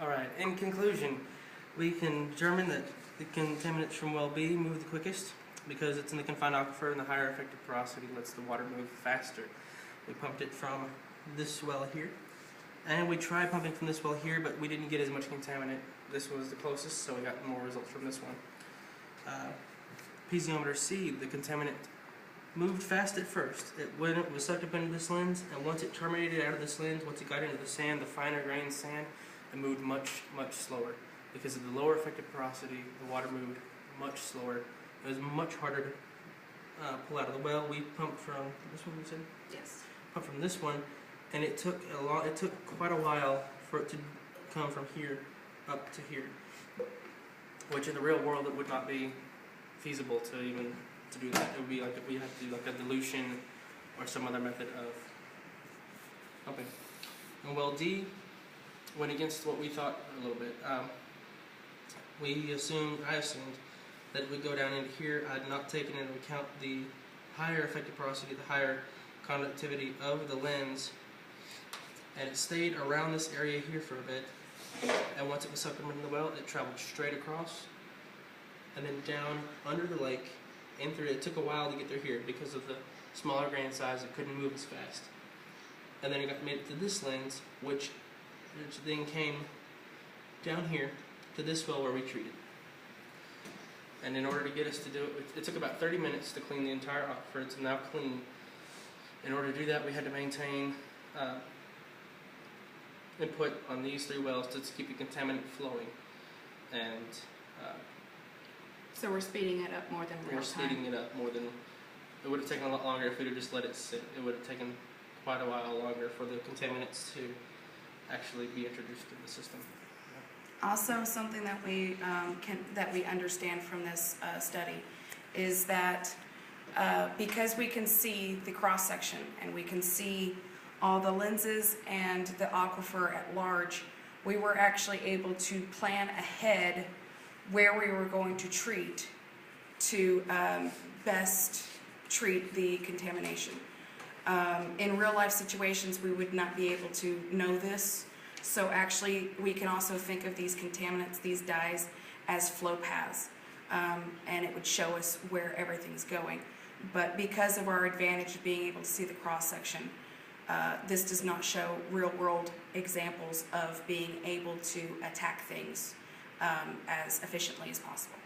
Alright, in conclusion, we can determine that the contaminants from well B move the quickest because it's in the confined aquifer and the higher effective porosity lets the water move faster. We pumped it from this well here, and we tried pumping from this well here, but we didn't get as much contaminant. This was the closest, so we got more results from this one. Piezometer C, the contaminant moved fast at first. It was sucked up into this lens, and once it terminated out of this lens, once it got into the sand, the finer grained sand, it moved much, much slower. Because of the lower effective porosity, the water moved much slower. It was much harder to pull out of the well. We pumped from this one, you said? Yes. Pumped from this one, and it took quite a while for it to come from here up to here. Which in the real world it would not be feasible to even to do that. It would be like we have to do like a dilution or some other method of pumping. And well D went against what we thought a little bit. I assumed that it would go down into here. I had not taken into account the higher effective porosity, the higher conductivity of the lens, and it stayed around this area here for a bit, and once it was sucked into the well, it traveled straight across, and then down under the lake, in through it. It took a while to get through here because of the smaller grain size, it couldn't move as fast. And then it made it to this lens, which then came down here to this well where we treated. And in order to get us to do it, it took about 30 minutes to clean the entire aquifer. It's now clean. In order to do that, we had to maintain input on these 3 wells to keep the contaminant flowing. And So we're speeding it up more than real time. we're speeding it up more than it would have taken a lot longer if we'd have just let it sit. It would have taken quite a while longer for the contaminants to actually be introduced to the system. Also, something that we understand from this study is that because we can see the cross section and we can see all the lenses and the aquifer at large, we were actually able to plan ahead where we were going to treat to best treat the contamination. In real life situations, we would not be able to know this. So actually, we can also think of these contaminants, these dyes, as flow paths, and it would show us where everything's going. But because of our advantage of being able to see the cross-section, this does not show real-world examples of being able to attack things as efficiently as possible.